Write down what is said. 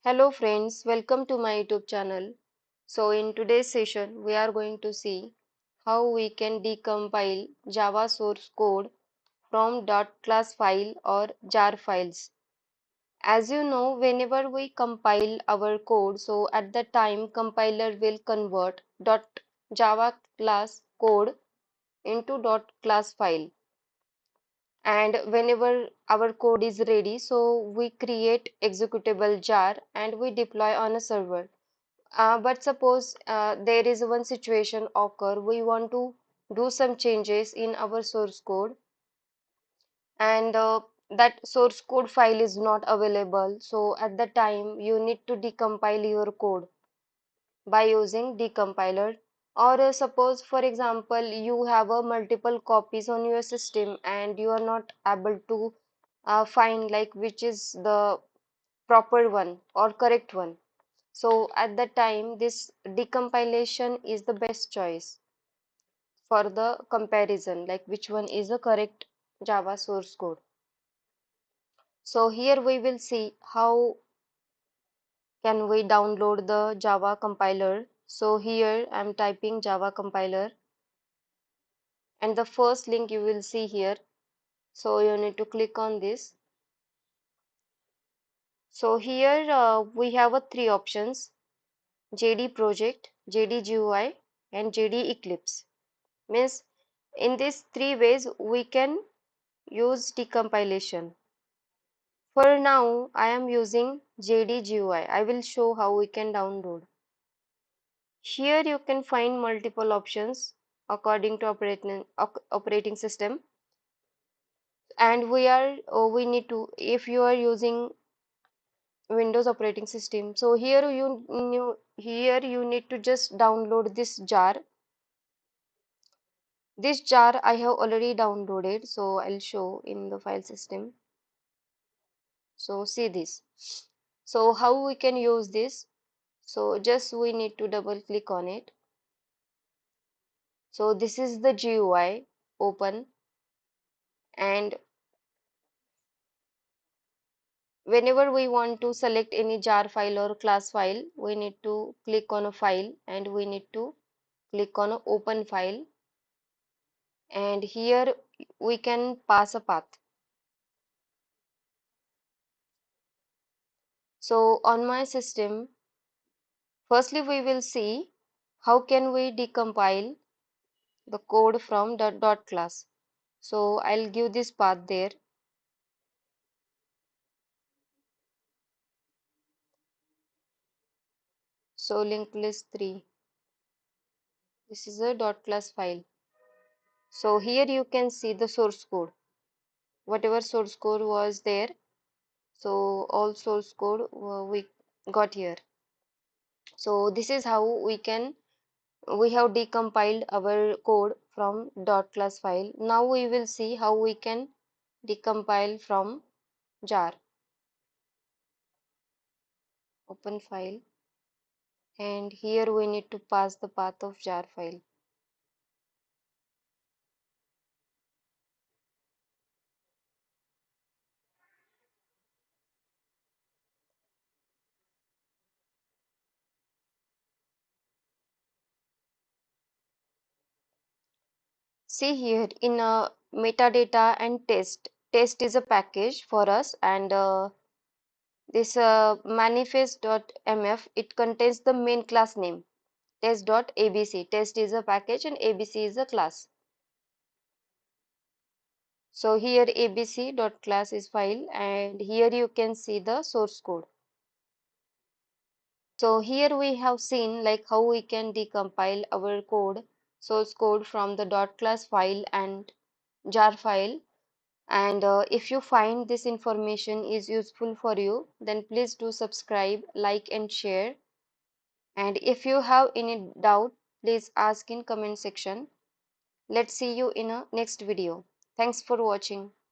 Hello friends, welcome to my YouTube channel. So in today's session, we are going to see how we can decompile Java source code from .class file or jar files. As you know, whenever we compile our code, so at the time compiler will convert .java class code into .class file. And whenever our code is ready, so we create executable jar and we deploy on a server. But suppose there is one situation occur, we want to do some changes in our source code and that source code file is not available. So at the time you need to decompile your code by using decompiler. Or suppose for example you have a multiple copies on your system and you are not able to find like which is the proper one or correct one. So at that time, this decompilation is the best choice for the comparison, like which one is the correct Java source code. So here we will see how can we download the Java compiler. So here I'm typing Java compiler and the first link you will see here. So you need to click on this. So here we have three options: JD project, JD GUI, and JD Eclipse. Means in these three ways we can use decompilation. For now I am using JD GUI. I will show how we can download. Here you can find multiple options according to operating system, and we need to, if you are using Windows operating system, so here you need to just download this jar. This jar I have already downloaded, so I'll show in the file system. So see this. So how we can use this? So just we need to double click on it. So this is the GUI, open, and whenever we want to select any jar file or class file, we need to click on a file and we need to click on a open file, and here we can pass a path. So on my system, firstly we will see how can we decompile the code from dot class. So I'll give this path there. So linked list 3. This is a dot class file. So here you can see the source code. Whatever source code was there, so all source code we got here. So this is how we have decompiled our code from dot class file. Now we will see how we can decompile from jar. Open file, and here we need to pass the path of jar file. See here in metadata and test. Test is a package for us, and this manifest.mf, it contains the main class name test.abc. Test is a package and abc is a class. So here abc.class is file, and here you can see the source code. So here we have seen like how we can decompile our code, source code from the .class file and jar file. And if you find this information is useful for you, then please do subscribe, like and share. And if you have any doubt, please ask in comment section. Let's see you in a next video. Thanks for watching.